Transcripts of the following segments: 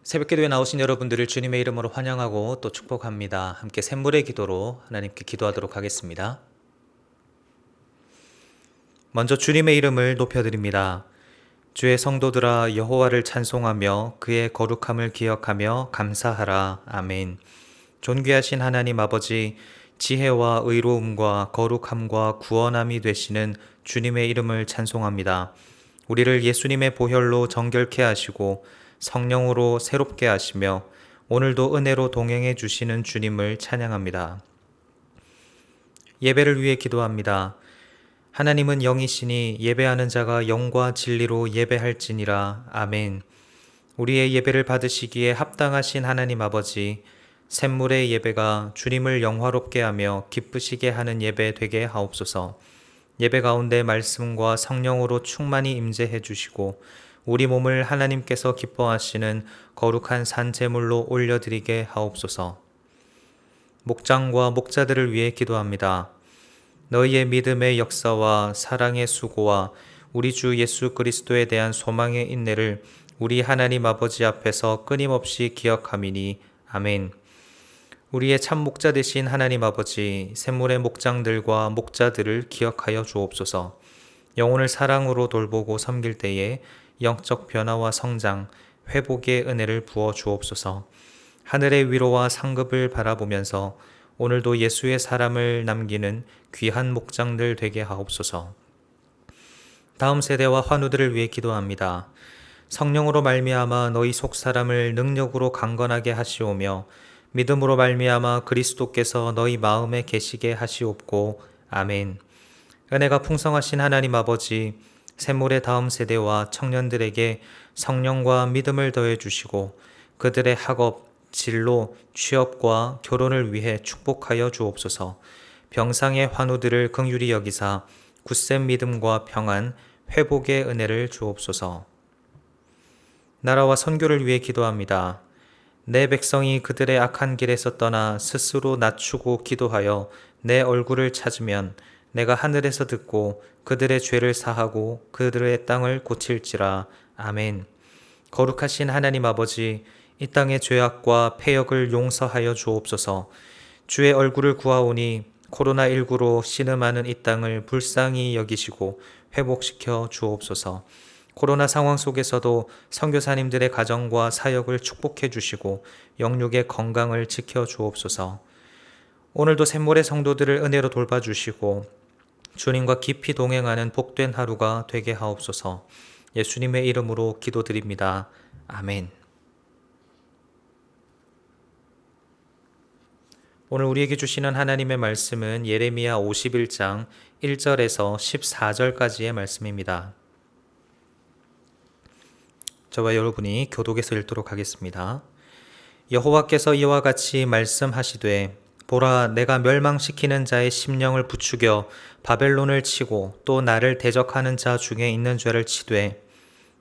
새벽기도에 나오신 여러분들을 주님의 이름으로 환영하고 또 축복합니다. 함께 샘물의 기도로 하나님께 기도하도록 하겠습니다. 먼저 주님의 이름을 높여드립니다. 주의 성도들아 여호와를 찬송하며 그의 거룩함을 기억하며 감사하라. 아멘. 존귀하신 하나님 아버지, 지혜와 의로움과 거룩함과 구원함이 되시는 주님의 이름을 찬송합니다. 우리를 예수님의 보혈로 정결케 하시고 성령으로 새롭게 하시며 오늘도 은혜로 동행해 주시는 주님을 찬양합니다. 예배를 위해 기도합니다. 하나님은 영이시니 예배하는 자가 영과 진리로 예배할지니라. 아멘. 우리의 예배를 받으시기에 합당하신 하나님 아버지, 샘물의 예배가 주님을 영화롭게 하며 기쁘시게 하는 예배 되게 하옵소서. 예배 가운데 말씀과 성령으로 충만히 임재해 주시고 우리 몸을 하나님께서 기뻐하시는 거룩한 산제물로 올려드리게 하옵소서. 목장과 목자들을 위해 기도합니다. 너희의 믿음의 역사와 사랑의 수고와 우리 주 예수 그리스도에 대한 소망의 인내를 우리 하나님 아버지 앞에서 끊임없이 기억함이니. 아멘. 우리의 참 목자 되신 하나님 아버지, 샘물의 목장들과 목자들을 기억하여 주옵소서. 영혼을 사랑으로 돌보고 섬길 때에 영적 변화와 성장, 회복의 은혜를 부어 주옵소서. 하늘의 위로와 상급을 바라보면서 오늘도 예수의 사람을 남기는 귀한 목장들 되게 하옵소서. 다음 세대와 환우들을 위해 기도합니다. 성령으로 말미암아 너희 속 사람을 능력으로 강건하게 하시오며 믿음으로 말미암아 그리스도께서 너희 마음에 계시게 하시옵고. 아멘. 은혜가 풍성하신 하나님 아버지, 샘물의 다음 세대와 청년들에게 성령과 믿음을 더해 주시고 그들의 학업, 진로, 취업과 결혼을 위해 축복하여 주옵소서. 병상의 환우들을 긍휼히 여기사 굳센 믿음과 평안, 회복의 은혜를 주옵소서. 나라와 선교를 위해 기도합니다. 내 백성이 그들의 악한 길에서 떠나 스스로 낮추고 기도하여 내 얼굴을 찾으면 내가 하늘에서 듣고 그들의 죄를 사하고 그들의 땅을 고칠지라. 아멘. 거룩하신 하나님 아버지, 이 땅의 죄악과 패역을 용서하여 주옵소서. 주의 얼굴을 구하오니 코로나19로 신음하는 이 땅을 불쌍히 여기시고 회복시켜 주옵소서. 코로나 상황 속에서도 선교사님들의 가정과 사역을 축복해 주시고 영육의 건강을 지켜 주옵소서. 오늘도 샘물의 성도들을 은혜로 돌봐주시고 주님과 깊이 동행하는 복된 하루가 되게 하옵소서. 예수님의 이름으로 기도드립니다. 아멘. 오늘 우리에게 주시는 하나님의 말씀은 예레미야 51장 1절에서 14절까지의 말씀입니다. 저와 여러분이 교독해서 읽도록 하겠습니다. 여호와께서 이와 같이 말씀하시되 보라, 내가 멸망시키는 자의 심령을 부추겨 바벨론을 치고 또 나를 대적하는 자 중에 있는 죄를 치되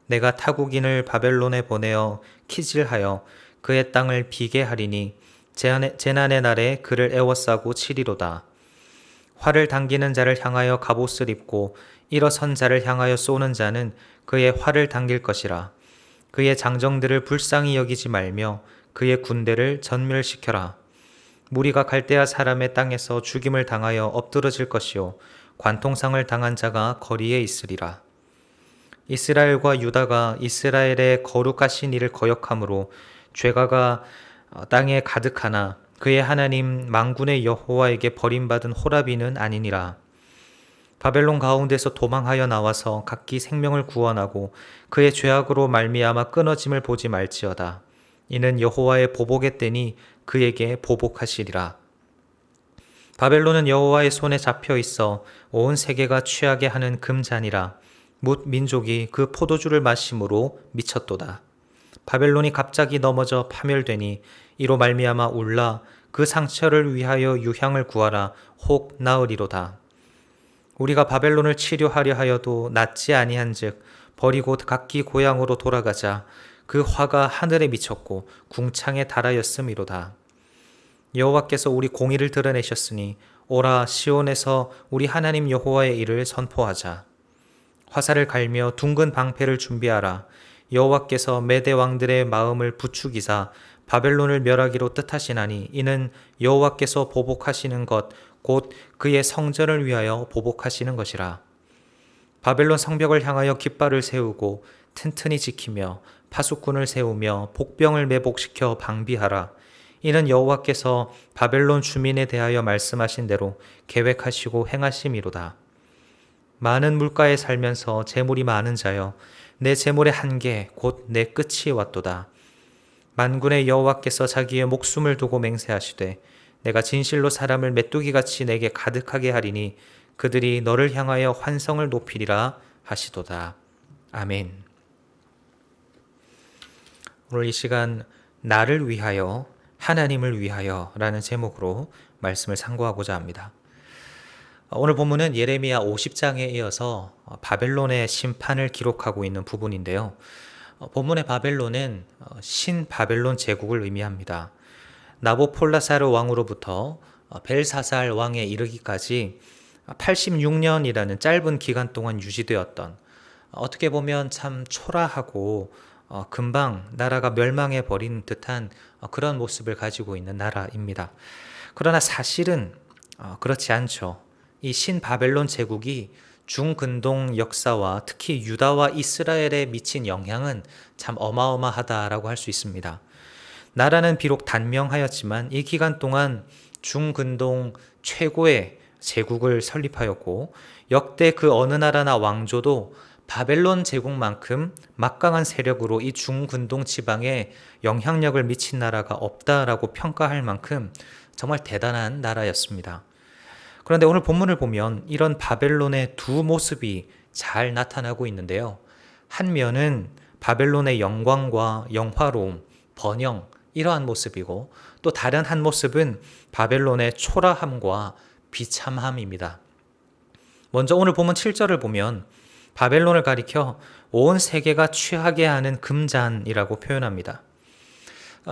내가 타국인을 바벨론에 보내어 키질하여 그의 땅을 비게 하리니 재난의 날에 그를 애워싸고 치리로다. 활을 당기는 자를 향하여 갑옷을 입고 일어선 자를 향하여 쏘는 자는 그의 활을 당길 것이라. 그의 장정들을 불쌍히 여기지 말며 그의 군대를 전멸시켜라. 무리가 갈대아 사람의 땅에서 죽임을 당하여 엎드러질 것이요 관통상을 당한 자가 거리에 있으리라. 이스라엘과 유다가 이스라엘의 거룩하신 이를 거역함으로 죄가가 땅에 가득하나 그의 하나님 만군의 여호와에게 버림받은 호라비는 아니니라. 바벨론 가운데서 도망하여 나와서 각기 생명을 구원하고 그의 죄악으로 말미암아 끊어짐을 보지 말지어다. 이는 여호와의 보복의 때니 그에게 보복하시리라. 바벨론은 여호와의 손에 잡혀 있어 온 세계가 취하게 하는 금잔이라. 뭇 민족이 그 포도주를 마심으로 미쳤도다. 바벨론이 갑자기 넘어져 파멸되니 이로 말미암아 울라. 그 상처를 위하여 유향을 구하라. 혹 나으리로다. 우리가 바벨론을 치료하려 하여도 낫지 아니한즉 버리고 각기 고향으로 돌아가자. 그 화가 하늘에 미쳤고 궁창에 달하였음이로다. 여호와께서 우리 공의를 드러내셨으니 오라, 시온에서 우리 하나님 여호와의 일을 선포하자. 화살을 갈며 둥근 방패를 준비하라. 여호와께서 메대 왕들의 마음을 부추기사 바벨론을 멸하기로 뜻하시나니 이는 여호와께서 보복하시는 것 곧 그의 성전을 위하여 보복하시는 것이라. 바벨론 성벽을 향하여 깃발을 세우고 튼튼히 지키며 파수꾼을 세우며 복병을 매복시켜 방비하라. 이는 여호와께서 바벨론 주민에 대하여 말씀하신 대로 계획하시고 행하심이로다. 많은 물가에 살면서 재물이 많은 자여, 내 재물의 한계 곧 내 끝이 왔도다. 만군의 여호와께서 자기의 목숨을 두고 맹세하시되 내가 진실로 사람을 메뚜기같이 내게 가득하게 하리니 그들이 너를 향하여 환성을 높이리라 하시도다. 아멘. 오늘 이 시간 나를 위하여 하나님을 위하여 라는 제목으로 말씀을 상고하고자 합니다. 오늘 본문은 예레미야 50장에 이어서 바벨론의 심판을 기록하고 있는 부분인데요. 본문의 바벨론은 신바벨론 제국을 의미합니다. 나보폴라사르 왕으로부터 벨사살 왕에 이르기까지 86년이라는 짧은 기간 동안 유지되었던, 어떻게 보면 참 초라하고 금방 나라가 멸망해 버린 듯한 그런 모습을 가지고 있는 나라입니다. 그러나 사실은 그렇지 않죠. 이 신바벨론 제국이 중근동 역사와 특히 유다와 이스라엘에 미친 영향은 참 어마어마하다라고 할 수 있습니다. 나라는 비록 단명하였지만 이 기간 동안 중근동 최고의 제국을 설립하였고, 역대 그 어느 나라나 왕조도 바벨론 제국만큼 막강한 세력으로 이 중근동 지방에 영향력을 미친 나라가 없다라고 평가할 만큼 정말 대단한 나라였습니다. 그런데 오늘 본문을 보면 이런 바벨론의 두 모습이 잘 나타나고 있는데요. 한 면은 바벨론의 영광과 영화로움, 번영, 이러한 모습이고, 또 다른 한 모습은 바벨론의 초라함과 비참함입니다. 먼저 오늘 본문 7절을 보면 바벨론을 가리켜 온 세계가 취하게 하는 금잔이라고 표현합니다.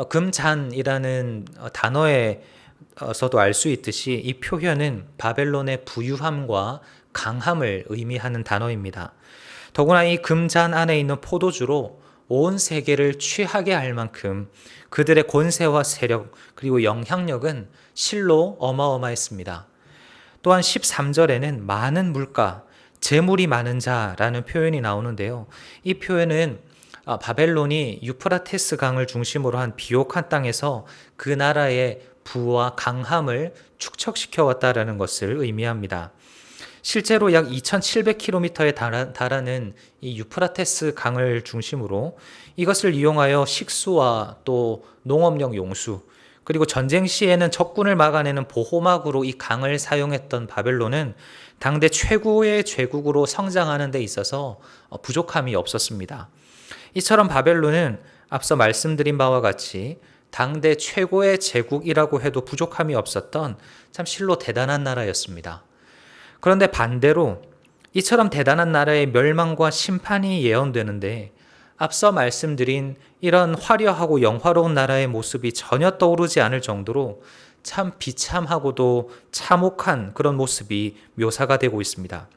금잔이라는 단어에서도 알 수 있듯이 이 표현은 바벨론의 부유함과 강함을 의미하는 단어입니다. 더구나 이 금잔 안에 있는 포도주로 온 세계를 취하게 할 만큼 그들의 권세와 세력 그리고 영향력은 실로 어마어마했습니다. 또한 13절에는 많은 물가, 재물이 많은 자라는 표현이 나오는데요. 이 표현은 바벨론이 유프라테스 강을 중심으로 한 비옥한 땅에서 그 나라의 부와 강함을 축적시켜 왔다라는 것을 의미합니다. 실제로 약 2700km에 달하는 이 유프라테스 강을 중심으로 이것을 이용하여 식수와 또 농업용 용수, 그리고 전쟁 시에는 적군을 막아내는 보호막으로 이 강을 사용했던 바벨론은 당대 최고의 제국으로 성장하는 데 있어서 부족함이 없었습니다. 이처럼 바벨론은 앞서 말씀드린 바와 같이 당대 최고의 제국이라고 해도 부족함이 없었던 참 실로 대단한 나라였습니다. 그런데 반대로 이처럼 대단한 나라의 멸망과 심판이 예언되는데 앞서 말씀드린 이런 화려하고 영화로운 나라의 모습이 전혀 떠오르지 않을 정도로 참 비참하고도 참혹한 그런 모습이 묘사가 되고 있습니다.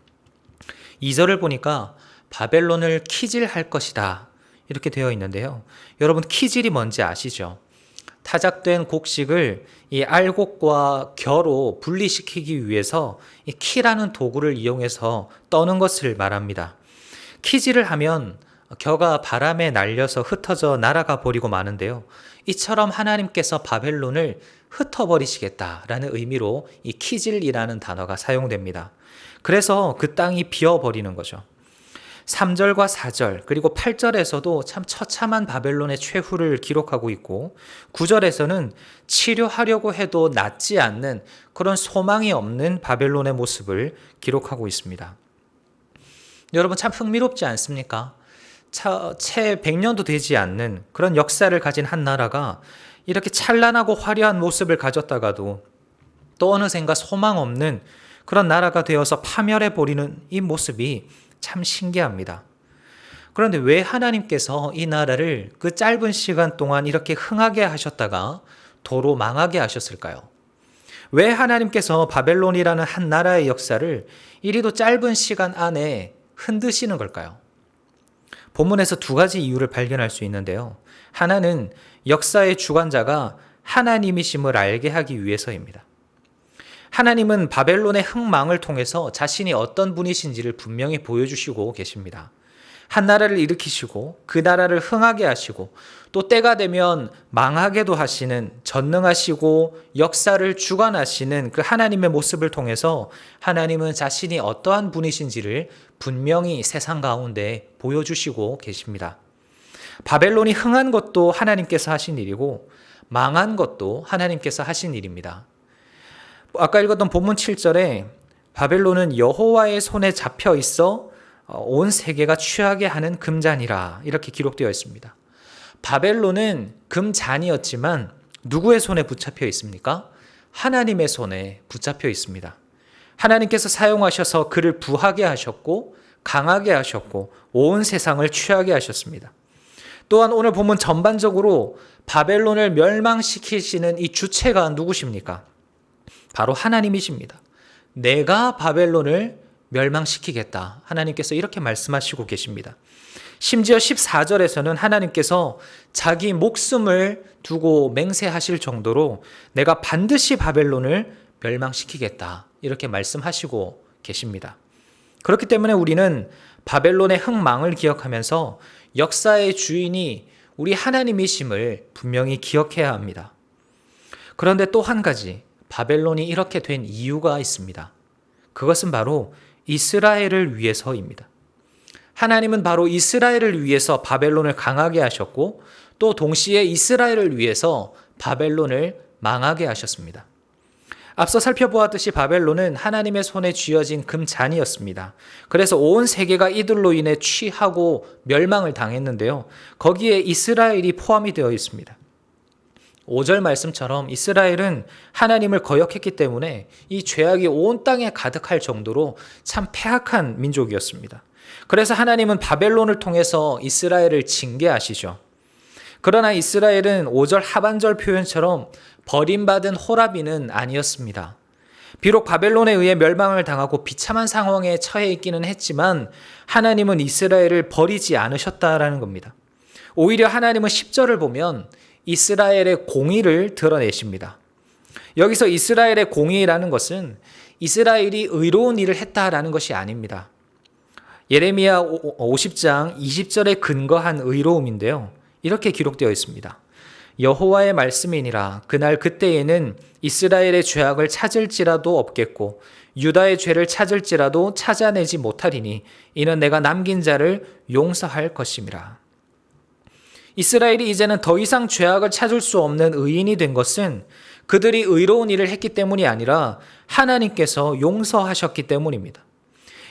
2절을 보니까 바벨론을 키질할 것이다 이렇게 되어 있는데요. 여러분 키질이 뭔지 아시죠? 타작된 곡식을 이 알곡과 겨로 분리시키기 위해서 이 키라는 도구를 이용해서 떠는 것을 말합니다. 키질을 하면 겨가 바람에 날려서 흩어져 날아가 버리고 마는데요. 이처럼 하나님께서 바벨론을 흩어버리시겠다라는 의미로 이 키질이라는 단어가 사용됩니다. 그래서 그 땅이 비어버리는 거죠. 3절과 4절 그리고 8절에서도 참 처참한 바벨론의 최후를 기록하고 있고 9절에서는 치료하려고 해도 낫지 않는 그런 소망이 없는 바벨론의 모습을 기록하고 있습니다. 여러분 참 흥미롭지 않습니까? 채 100년도 되지 않는 그런 역사를 가진 한 나라가 이렇게 찬란하고 화려한 모습을 가졌다가도 또 어느샌가 소망 없는 그런 나라가 되어서 파멸해버리는 이 모습이 참 신기합니다. 그런데 왜 하나님께서 이 나라를 그 짧은 시간 동안 이렇게 흥하게 하셨다가 도로 망하게 하셨을까요? 왜 하나님께서 바벨론이라는 한 나라의 역사를 이리도 짧은 시간 안에 흔드시는 걸까요? 본문에서 두 가지 이유를 발견할 수 있는데요. 하나는 역사의 주관자가 하나님이심을 알게 하기 위해서입니다. 하나님은 바벨론의 흥망을 통해서 자신이 어떤 분이신지를 분명히 보여주시고 계십니다. 한 나라를 일으키시고 그 나라를 흥하게 하시고 또 때가 되면 망하게도 하시는 전능하시고 역사를 주관하시는 그 하나님의 모습을 통해서 하나님은 자신이 어떠한 분이신지를 분명히 세상 가운데 보여주시고 계십니다. 바벨론이 흥한 것도 하나님께서 하신 일이고 망한 것도 하나님께서 하신 일입니다. 아까 읽었던 본문 7절에 바벨론은 여호와의 손에 잡혀 있어 온 세계가 취하게 하는 금잔이라 이렇게 기록되어 있습니다. 바벨론은 금잔이었지만 누구의 손에 붙잡혀 있습니까? 하나님의 손에 붙잡혀 있습니다. 하나님께서 사용하셔서 그를 부하게 하셨고 강하게 하셨고 온 세상을 취하게 하셨습니다. 또한 오늘 본문 전반적으로 바벨론을 멸망시키시는 이 주체가 누구십니까? 바로 하나님이십니다. 내가 바벨론을 멸망시키겠다. 하나님께서 이렇게 말씀하시고 계십니다. 심지어 14절에서는 하나님께서 자기 목숨을 두고 맹세하실 정도로 내가 반드시 바벨론을 멸망시키겠다. 이렇게 말씀하시고 계십니다. 그렇기 때문에 우리는 바벨론의 흥망을 기억하면서 역사의 주인이 우리 하나님이심을 분명히 기억해야 합니다. 그런데 또 한 가지 바벨론이 이렇게 된 이유가 있습니다. 그것은 바로 이스라엘을 위해서입니다. 하나님은 바로 이스라엘을 위해서 바벨론을 강하게 하셨고 또 동시에 이스라엘을 위해서 바벨론을 망하게 하셨습니다. 앞서 살펴보았듯이 바벨론은 하나님의 손에 쥐어진 금잔이었습니다. 그래서 온 세계가 이들로 인해 취하고 멸망을 당했는데요. 거기에 이스라엘이 포함이 되어 있습니다. 5절 말씀처럼 이스라엘은 하나님을 거역했기 때문에 이 죄악이 온 땅에 가득할 정도로 참 패악한 민족이었습니다. 그래서 하나님은 바벨론을 통해서 이스라엘을 징계하시죠. 그러나 이스라엘은 5절 하반절 표현처럼 버림받은 호라비는 아니었습니다. 비록 바벨론에 의해 멸망을 당하고 비참한 상황에 처해 있기는 했지만 하나님은 이스라엘을 버리지 않으셨다라는 겁니다. 오히려 하나님은 10절을 보면 이스라엘의 공의를 드러내십니다. 여기서 이스라엘의 공의라는 것은 이스라엘이 의로운 일을 했다라는 것이 아닙니다. 예레미야 50장 20절에 근거한 의로움인데요. 이렇게 기록되어 있습니다. 여호와의 말씀이니라 그날 그때에는 이스라엘의 죄악을 찾을지라도 없겠고 유다의 죄를 찾을지라도 찾아내지 못하리니 이는 내가 남긴 자를 용서할 것임이라. 이스라엘이 이제는 더 이상 죄악을 찾을 수 없는 의인이 된 것은 그들이 의로운 일을 했기 때문이 아니라 하나님께서 용서하셨기 때문입니다.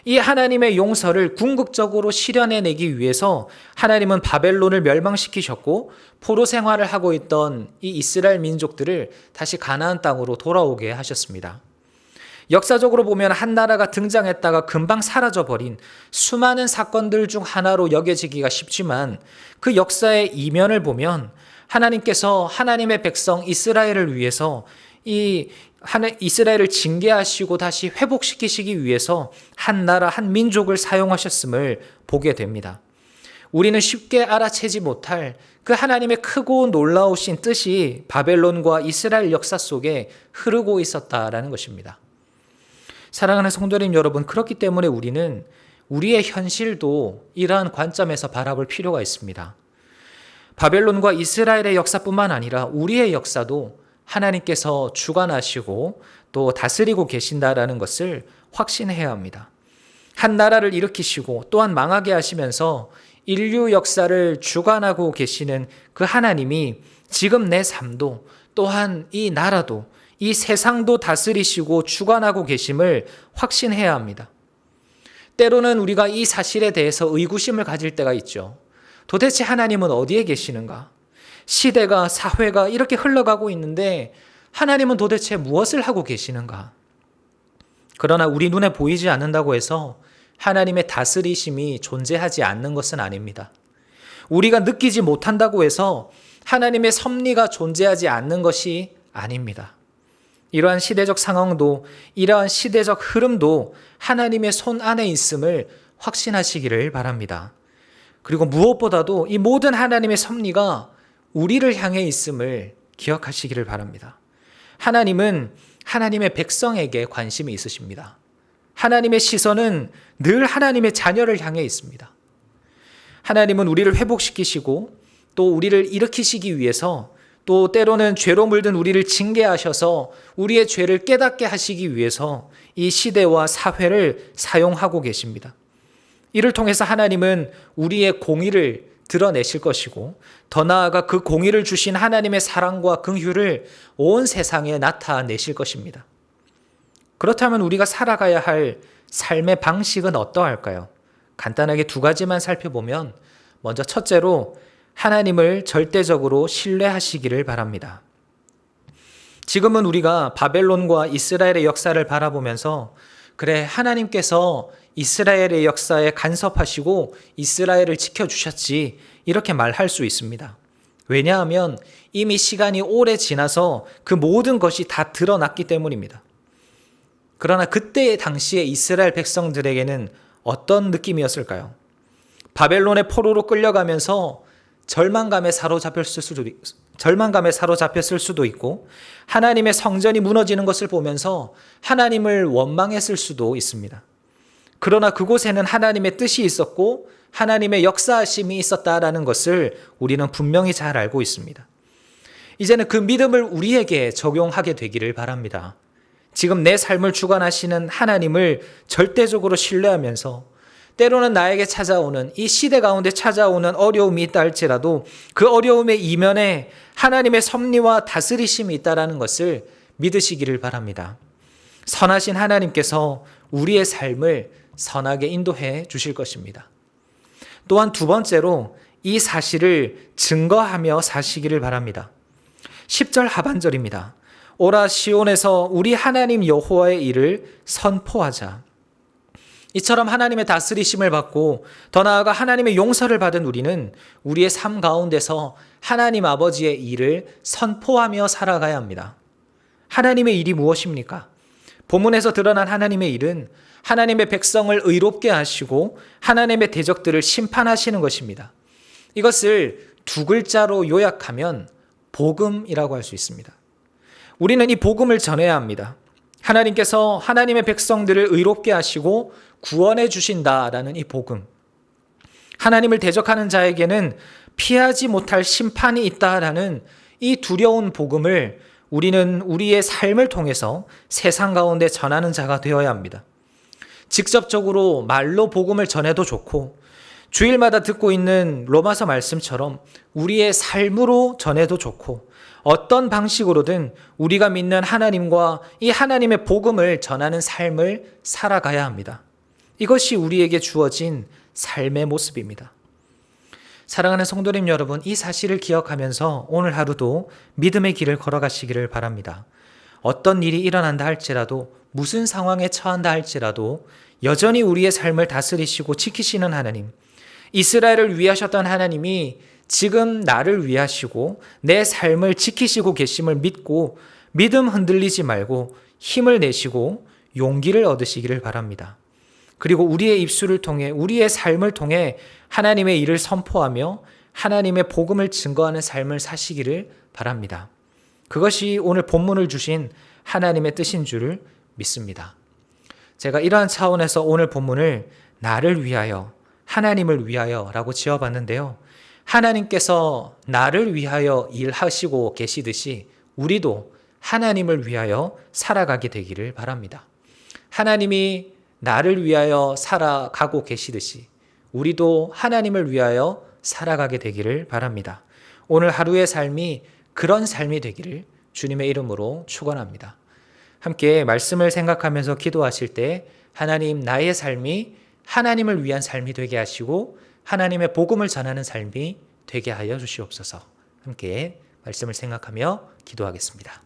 이 하나님의 용서를 궁극적으로 실현해내기 위해서 하나님은 바벨론을 멸망시키셨고 포로 생활을 하고 있던 이 이스라엘 민족들을 다시 가나안 땅으로 돌아오게 하셨습니다. 역사적으로 보면 한 나라가 등장했다가 금방 사라져버린 수많은 사건들 중 하나로 여겨지기가 쉽지만 그 역사의 이면을 보면 하나님께서 하나님의 백성 이스라엘을 위해서 이스라엘을 징계하시고 다시 회복시키시기 위해서 한 나라 한 민족을 사용하셨음을 보게 됩니다. 우리는 쉽게 알아채지 못할 그 하나님의 크고 놀라우신 뜻이 바벨론과 이스라엘 역사 속에 흐르고 있었다라는 것입니다. 사랑하는 성도님 여러분, 그렇기 때문에 우리는 우리의 현실도 이러한 관점에서 바라볼 필요가 있습니다. 바벨론과 이스라엘의 역사뿐만 아니라 우리의 역사도 하나님께서 주관하시고 또 다스리고 계신다라는 것을 확신해야 합니다. 한 나라를 일으키시고 또한 망하게 하시면서 인류 역사를 주관하고 계시는 그 하나님이 지금 내 삶도 또한 이 나라도 이 세상도 다스리시고 주관하고 계심을 확신해야 합니다. 때로는 우리가 이 사실에 대해서 의구심을 가질 때가 있죠. 도대체 하나님은 어디에 계시는가? 시대가, 사회가 이렇게 흘러가고 있는데 하나님은 도대체 무엇을 하고 계시는가? 그러나 우리 눈에 보이지 않는다고 해서 하나님의 다스리심이 존재하지 않는 것은 아닙니다. 우리가 느끼지 못한다고 해서 하나님의 섭리가 존재하지 않는 것이 아닙니다. 이러한 시대적 상황도 이러한 시대적 흐름도 하나님의 손 안에 있음을 확신하시기를 바랍니다. 그리고 무엇보다도 이 모든 하나님의 섭리가 우리를 향해 있음을 기억하시기를 바랍니다. 하나님은 하나님의 백성에게 관심이 있으십니다. 하나님의 시선은 늘 하나님의 자녀를 향해 있습니다. 하나님은 우리를 회복시키시고 또 우리를 일으키시기 위해서 또 때로는 죄로 물든 우리를 징계하셔서 우리의 죄를 깨닫게 하시기 위해서 이 시대와 사회를 사용하고 계십니다. 이를 통해서 하나님은 우리의 공의를 드러내실 것이고 더 나아가 그 공의를 주신 하나님의 사랑과 긍휼을 온 세상에 나타내실 것입니다. 그렇다면 우리가 살아가야 할 삶의 방식은 어떠할까요? 간단하게 두 가지만 살펴보면 먼저 첫째로 하나님을 절대적으로 신뢰하시기를 바랍니다. 지금은 우리가 바벨론과 이스라엘의 역사를 바라보면서 그래, 하나님께서 이스라엘의 역사에 간섭하시고 이스라엘을 지켜주셨지, 이렇게 말할 수 있습니다. 왜냐하면 이미 시간이 오래 지나서 그 모든 것이 다 드러났기 때문입니다. 그러나 그때 당시에 이스라엘 백성들에게는 어떤 느낌이었을까요? 바벨론의 포로로 끌려가면서 절망감에 사로잡혔을 수도 있고 하나님의 성전이 무너지는 것을 보면서 하나님을 원망했을 수도 있습니다. 그러나 그곳에는 하나님의 뜻이 있었고 하나님의 역사하심이 있었다라는 것을 우리는 분명히 잘 알고 있습니다. 이제는 그 믿음을 우리에게 적용하게 되기를 바랍니다. 지금 내 삶을 주관하시는 하나님을 절대적으로 신뢰하면서 때로는 나에게 찾아오는 이 시대 가운데 찾아오는 어려움이 있다 할지라도 그 어려움의 이면에 하나님의 섭리와 다스리심이 있다는 것을 믿으시기를 바랍니다. 선하신 하나님께서 우리의 삶을 선하게 인도해 주실 것입니다. 또한 두 번째로 이 사실을 증거하며 사시기를 바랍니다. 10절 하반절입니다. 오라 시온에서 우리 하나님 여호와의 일을 선포하자. 이처럼 하나님의 다스리심을 받고 더 나아가 하나님의 용서를 받은 우리는 우리의 삶 가운데서 하나님 아버지의 일을 선포하며 살아가야 합니다. 하나님의 일이 무엇입니까? 본문에서 드러난 하나님의 일은 하나님의 백성을 의롭게 하시고 하나님의 대적들을 심판하시는 것입니다. 이것을 두 글자로 요약하면 복음이라고 할 수 있습니다. 우리는 이 복음을 전해야 합니다. 하나님께서 하나님의 백성들을 의롭게 하시고 구원해 주신다라는 이 복음. 하나님을 대적하는 자에게는 피하지 못할 심판이 있다라는 이 두려운 복음을 우리는 우리의 삶을 통해서 세상 가운데 전하는 자가 되어야 합니다. 직접적으로 말로 복음을 전해도 좋고 주일마다 듣고 있는 로마서 말씀처럼 우리의 삶으로 전해도 좋고 어떤 방식으로든 우리가 믿는 하나님과 이 하나님의 복음을 전하는 삶을 살아가야 합니다. 이것이 우리에게 주어진 삶의 모습입니다. 사랑하는 성도님 여러분, 이 사실을 기억하면서 오늘 하루도 믿음의 길을 걸어가시기를 바랍니다. 어떤 일이 일어난다 할지라도 무슨 상황에 처한다 할지라도 여전히 우리의 삶을 다스리시고 지키시는 하나님, 이스라엘을 위하셨던 하나님이 지금 나를 위하시고 내 삶을 지키시고 계심을 믿고 믿음 흔들리지 말고 힘을 내시고 용기를 얻으시기를 바랍니다. 그리고 우리의 입술을 통해 우리의 삶을 통해 하나님의 일을 선포하며 하나님의 복음을 증거하는 삶을 사시기를 바랍니다. 그것이 오늘 본문을 주신 하나님의 뜻인 줄을 믿습니다. 제가 이러한 차원에서 오늘 본문을 나를 위하여, 하나님을 위하여 라고 지어봤는데요. 하나님께서 나를 위하여 일하시고 계시듯이 우리도 하나님을 위하여 살아가게 되기를 바랍니다. 하나님이 나를 위하여 살아가고 계시듯이 우리도 하나님을 위하여 살아가게 되기를 바랍니다. 오늘 하루의 삶이 그런 삶이 되기를 주님의 이름으로 축원합니다. 함께 말씀을 생각하면서 기도하실 때 하나님, 나의 삶이 하나님을 위한 삶이 되게 하시고 하나님의 복음을 전하는 삶이 되게 하여 주시옵소서. 함께 말씀을 생각하며 기도하겠습니다.